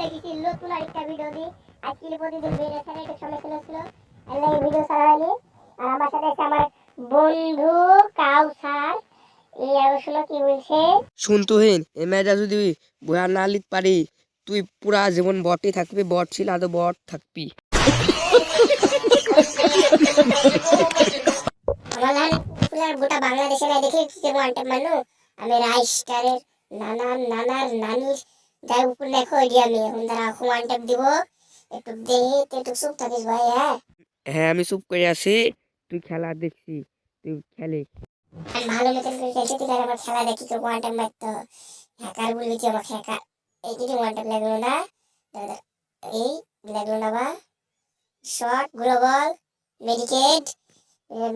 চলে গেছি নতুন আরেকটা ভিডিও দিয়ে। আজকে প্রতিদিন ভিডিও ছাড়া একটু সমস্যা ছিল, আল্লাহ ভিডিও ছাড়া হয়নি। আর আমার সাথে আছে আমার বন্ধু কাউসার। এই আলোচনা কি বলছে শুন তুহিন, এ মেয়েটা যদি বয়া না লিখ পারি তুই পুরা জীবন বটে থাকবি, বট ছিল আদৌ বট থাকবি। আমার পুরার গোটা বাংলাদেশে না দেখে কি কেমন একটা মানুষ। আমি রাইস্টারের নানার নানির যাই উপর লেখো এটি আমি এখন তারা ওয়ান ট্যাপ দিব। একটু দেখে একটু চুপ থাকিস ভাই। হ্যাঁ হ্যাঁ আমি চুপ করে আছি, তুই খেলা দেখছি, তুই খেলে। আমি ভালো মতন করে খেলছি, তুই আমার খেলা দেখি তো ওয়ান ট্যাপ মারতো হ্যাকার বলবি তুই আমার হ্যাকার। এই কিছু ওয়ান ট্যাপ লাগলো না, এই লাগলো না বা শর্ট গ্লোবাল মেডিকেট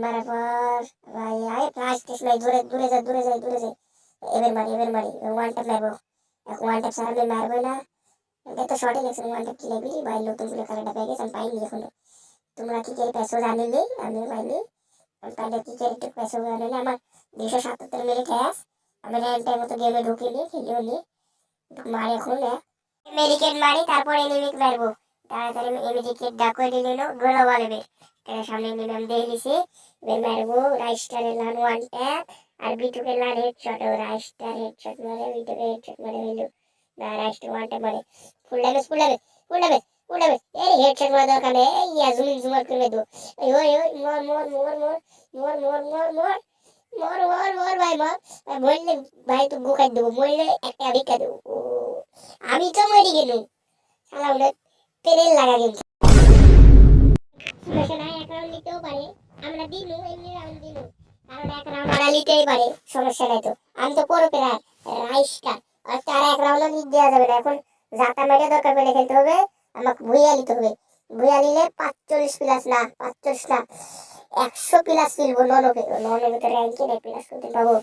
মারার পর ভাই আয় প্লাস টেস্ট নাই। দূরে দূরে যা দূরে যাই দূরে যাই। এবার মারি ওয়ান ট্যাপ মারবো। ওয়ান ট্যাপ ছাড়া আমি মারবো না। এটা তো শর্টে গেছে ওয়ান ট্যাপ কি লাগবি ভাই। নতুন করে খেলাটা পেয়ে গেছে, আমি পাইনি এখনো। তোমরা কি করে পেছো জানিনি, আমিও পাইনি। আমি পাইলে কি করে একটু পেছো জানিনি। আমার 277 মিনিট হ্যাস, আমি র্যাঙ্কটার মতো গেমে ঢুকিনি, খেলিও নি। মারি এখন মেডিকেট মারি, তারপর এনিমিক মারবো। তাড়াতাড়ি মেডিকেট ডাকো দিল গ্লোবাল এবে সামনে নিয়ে আমি দেখে নিছি। এবার মারবো রাইস্টারের লান ওয়ান ট্যাপ আর বিটুকে লান হেডশট। ও রাইস্টার হেডশট মারে, বিটুকে হেডশট মারে হইল না। রাইস্টার ওয়ান ট্যাপ মারে full damage full damage full damage full damage. এই হেডশট মারা দরকার নেই, এই ইয়া জুম আউট করে দেবো। ওই ওই ওই মর মর মর মর মর মর মর মর মর মর মর ভাই মর। মরলে ভাই তো গোখাই দেবো, মরলে একটা ভিক্ষা দেবো। আমি তো মরি গেল শালা ওটা পেরেল লাগা গেল। সমস্যা নাই, এক রাউন্ড নিতেও পারে। আমরা দিনু এমনি রাউন্ড দিনু, কারণ এক রাউন্ড ওরা নিতেই পারে, সমস্যা নাই তো। আমি তো পুরো প্লেয়ার রাইস্টার, আর তার এক রাউন্ডও নিতে দেওয়া যাবে না। এখন জাতা মেরে দরকার পেলে খেলতে হবে, আমাকে ভুইয়া নিতে হবে। ভুইয়া নিলে 45 প্লাস না 45 না 100 প্লাস ফিলবো। ননকে তো র্যাঙ্কে নেই প্লাস করতে পাবো।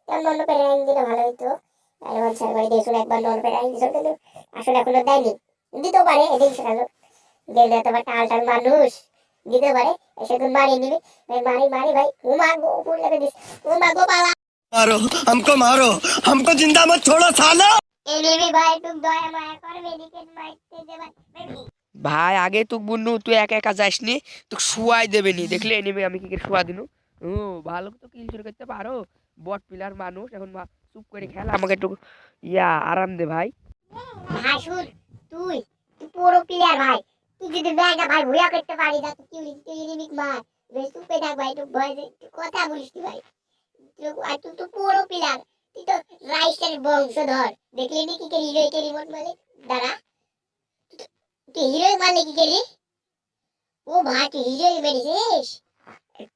ননকে র্যাঙ্ক দিলে ভালো হইতো। অ্যাডভান্স সার্ভারে দিয়েছিল একবার ননকে র্যাঙ্ক দিয়েছিল, কিন্তু আসলে এখনো দেয়নি। দিতেও পারে, এটাই শেখালো। গেলে তোমার টাল মানুষ দিতে পারে, এসে তুমি মারিয়ে দিবি। মারি মারি ভাই উমা গো ফুল লেগে দিস। উমা গো পালা मारो हमको जिंदा मत छोड़ो सालो। এনিমি ভাই তুমি দয়া মায়া করে মেডিকেট মারতে দে ভাই। ভাই আগে তুই বুনু, তুই একা একা যাসনি, তোকে শুয়াই দেবে নি। দেখলে নেবে আমি কি করে শুয়া দিনু। ও ভালো তো কিল শুরু করতে পারো, বট পিলার মানুষ। এখন চুপ করে খেলা, আমাকে একটু আরাম দে ভাই। ভাই শুন, তুই তুই পুরো প্লেয়ার ভাই। তুই যদি ব্যাগটা ভাই ভুয়া করতে পারি না তুই তুই এনিমি মার। বেশ তুই পেটা ভাই, তুই ভয় কথা বলিস তুই ভাই। তুই তো পুরো প্লেয়ার, তুই তো রাইস্টারের বংশধর। দেখলি নি কি করে হিরোইকে রিমোট মারে দাঁড়া। তুই হিরোই মারলে কি করি। ও ভাই তুই হিরোই মেরেছিস।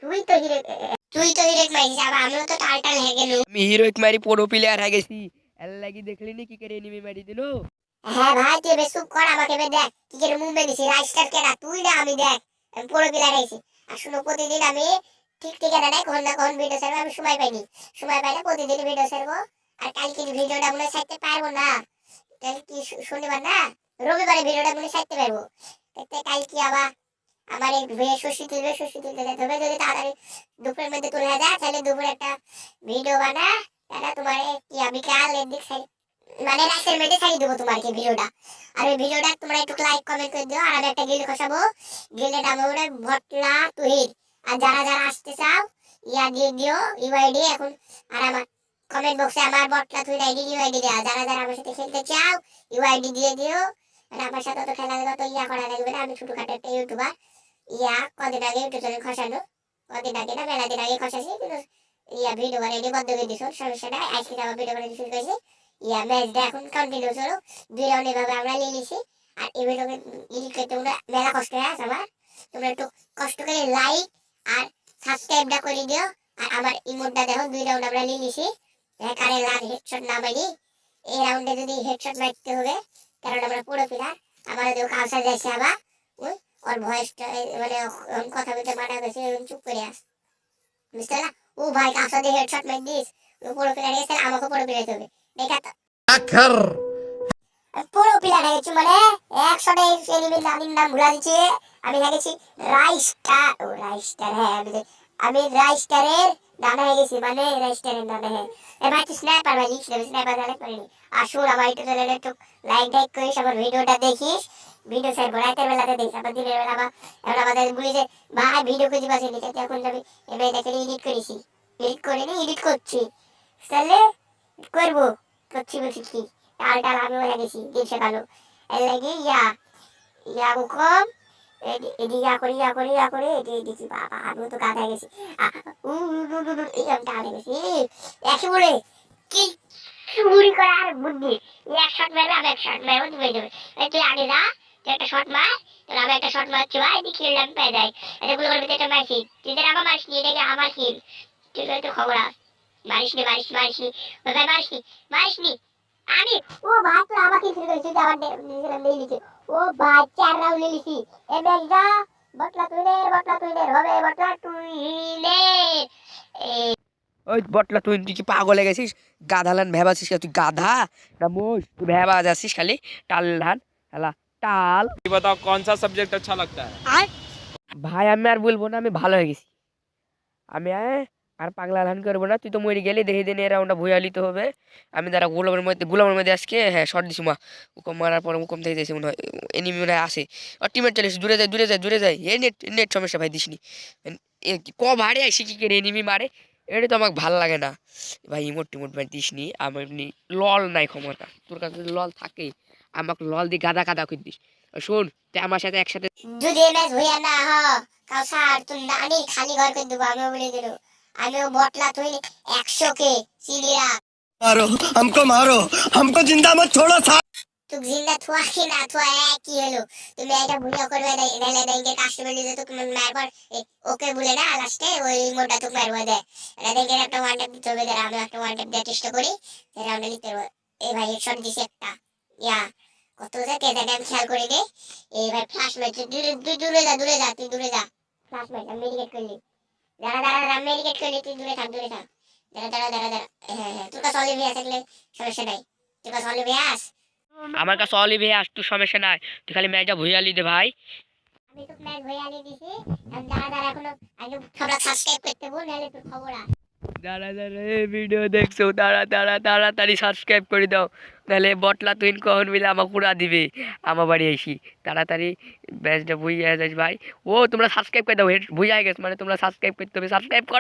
তুই তো হিরোই মারিস, আবার আমিও তো টাল হয়ে গেল। আমি হিরোইক মারি পুরো প্লেয়ার হয়ে গেছি, এর লাগি দেখলি নি কি করে এনিমি মারি দিল। হ্যাঁ ভাই তুই বেশ চুপ কর, আমাকে এবার দেখ কি করে মুভ মেরেছি। রাইস্টার কেনা তুই না আমি, দেখ আমি পুরো প্লেয়ার হয়েছি। আর শুনো প্রতিদিন আমি ঠিক ঠিকানা নাই, কখন না কখন ভিডিও ছাড়বো। আমি সময় পাইনি, সময় পাইলে প্রতিদিন ভিডিও ছাড়বো। আর কালকে ভিডিওটা মনে হয় ছাড়তে পারবো না। কালকে কি শনিবার না, রবিবারে ভিডিওটা মনে হয় ছাড়তে পারবো। কালকে আবার আমার এই ষষ্ঠী তুলতে যেতে হবে। যদি তাড়াতাড়ি দুপুরের মধ্যে তুলে যায় তাহলে দুপুরে একটা ভিডিও বানা, তাহলে তোমার কি আমি কাল এদিক মানে রাতের মধ্যে ছাড়িয়ে দেবো তোমার কি ভিডিওটা। আর ওই ভিডিওটা তোমরা একটু লাইক কমেন্ট করে দিও। আর আমি একটা গিল্ড খসাবো, গিল্ডের নাম হবে ভটলা তুহিন। আর যারা যারা আসতে চাও ইয়া দিয়ে দিও ইউআইডি এখন। আর আমার কমেন্ট বক্সে আমার ভটলা তুহিন আইডি ইউআইডি দেওয়া। যারা যারা আমার সাথে খেলতে চাও ইউআইডি দিয়ে দিও। মানে আমার সাথে তো খেলা তো ইয়া করা লাগবে না, আমি ছোটখাটো একটা ইউটিউবার। ইয়া কদিন আগে ইউটিউব চ্যানেল খসানো, কদিন আগে না মেলা দিন আগে খসাছি, কিন্তু ইয়া ভিডিও বানাইনি বন্ধ করে দিছো। সমস্যা নাই, আজকে আমার ভিডিও বানাইতে শুরু করেছি। ইয়া ম্যাচটা এখন কন্টিনিউ চলো, 2 রাউন্ড এভাবে আমরা নিয়ে নিছি। আর এই ভিডিওকে এডিট করতে তোমরা মেলা কষ্ট হয় আমার। তোমরা একটু কষ্ট করে লাইক আর সাবস্ক্রাইবটা করে দিও। আর আমার ইমোটটা দেখো 2 রাউন্ড আমরা নিয়ে নিছি। কারে লাগ হেডশট না মারি, এই রাউন্ডে যদি হেডশট মারতে হবে, কারণ আমরা পুরো প্লেয়ার। আমার যদি কাউসা যাইছে আবার ওর ভয়েসটা মানে কথা বলতে মানা গেছে, চুপ করে আস বুঝতে না। ও ভাই কাউসা দিয়ে হেডশট মার দিস, পুরো প্লেয়ার গেছে, আমাকে পুরো প্লেয়ার হবে দেখা তো। পুরো প্লেয়ার হয়ে গেছি মানে 100টা এনিমির নাম ভুলা দিচ্ছি। আমি হয়ে গেছি রাইস্টার। ও রাইস্টার, হ্যাঁ আমি রাইস্টারের দাদা হয়ে গেছি মানে রেস্টুরেন্ট দাদা হ্যাঁ এ ভাই তুই স্ন্যাপার ভাই লিখলে স্ন্যাপার দাদা করিনি আর শোন আমার ইউটিউব চ্যানেলে একটু লাইক করিস আমার ভিডিওটা দেখিস ভিডিও ছাড়বো রাতের বেলাতে দেখিস আবার দিনের বেলা বা এখন আমাদের বলি যে ভাই ভিডিও খুঁজে পাচ্ছি নি এখন আমি এবার দেখে এডিট করেছি এডিট করিনি এডিট করছি তাহলে করবো করছি বলছি কি টাল আমিও হয়ে গেছি দিন শেখালো এর লাগে ইয়া কম এদি ইয়া করে এদি দিচ্ছি বাবা আমিও তো গাধা হয়ে গেছি এই আমি টাল হয়ে গেছি একই বলে কি চুরি করার বুদ্ধি এক শট মারবে আমি এক শট মারবো তুমি দেবে তুই আগে যা তুই একটা শট মার তোর আমি একটা শট মারছি ভাই এদিকে খেললাম পেয়ে যায় এটা গুলো করবি এটা মারছি তুই যেটা আমার মারিস নি এটাকে আমার খেল তুই তো খবর আস মারিস নি ওই ভাই মারিস নি আমি ও ভাই তোর আমাকে খেল করেছিস আবার নিয়ে নিচে ও ভাই 4 রাউন্ড নিয়েছি এ বেলটা বটলা তুই নে হবে বটলা তুই নে ওই বটলা তুই কি পাগল হয়ে গেছিস গাধালান ভেবাছিস তুই গাধা না মোষ তুই ভেবা যাচ্ছিস খালি টাল ধান হেলা টাল ये बताओ कौन सा सब्जेक्ट अच्छा लगता है। ভাই আমি আর বলবো না আমি ভালো হয়ে গেছি আমি আর পাগলা ধান করবো না তুই তো মরে গেলি দেখে দিন এরা ওটা ভুয়া লিতে হবে আমি দ্বারা গোলামের মধ্যে আজকে হ্যাঁ শর্ট দিছি মা উকম মারার পর উকম থেকে দিয়েছি মনে হয় এনিমি মনে হয় আসে আর টিমের চলে এসে দূরে যায় এ নেট সমস্যা ভাই দিসনি ক ভারে আসি কি করে এনিমি মারে এটা তো আমাকে ভালো লাগে না ভাই টিমোট ভাই দিসনি আমার এমনি লল নাই ক্ষমতা তোর কাছে যদি লল থাকে আমাকে লল দিয়ে গাদা করে দিস আর শোন তুই আমার সাথে একসাথে যদি ম্যাচ হইয়া না হ কাউসার তুই নানি খালি ঘর করে দেবো আমিও বলে দিল আমিও বটলা তুই 100 কে চিলিরা मारो हमको जिंदा मत छोड़ो साहब। তুই জিন্দা থুয়া কি না থুয়া একই হলো তুমি এটা ভুলিয়া করবে নাইলে ব্যাংকের কাস্টমার নিয়ে তো তুমি মারবার ওকে বলে না লাস্টে ওই মোটা তুমি মারবে দে এটা ব্যাংকের একটা ওয়ান ট্যাপ দিতে হবে আমি একটা ওয়ান ট্যাপ দিয়ে চেষ্টা করি রাউন্ডে নিতে পারবো এই ভাই হেডশট দিছি একটা ইয়া কত থেকে এটা আমি খেয়াল করি রে এই ভাই ফ্ল্যাশ ম্যাচ দূরে যা তুই দূরে যা ফ্ল্যাশ ম্যাচ আমি মেডিকেট করলি দাঁড়া মেডিকেট করলি তুই দূরে থাক দাঁড়া হ্যাঁ তোর কাছে অলিভিয়া থাকলে সমস্যা নাই তোর কাছে অলিভিয়া আস আমার কাছে অলিভে আস তুই সমস্যা নাই তুই খালি ম্যাচটা ভুইয়ালি দে ভাই আমি তো ম্যাচ হয়ে আনি দিছি দাঁড়া এখনো আগে সবরা সাবস্ক্রাইব করতে বল নাহলে তোর খবর আছে দাঁড়া এই ভিডিও দেখছো তাড়াতাড়ি সাবস্ক্রাইব করে দাও নাহলে বটলা তুই কখন মিলে আমাকে পুরা দিবে আমার বাড়ি আইসি তাড়াতাড়ি ম্যাচটা ভুইয়া যাস ভাই ও তোমরা সাবস্ক্রাইব করে দাও ভুইয়া গেছ মানে তোমরা সাবস্ক্রাইব করতে হবে সাবস্ক্রাইব করো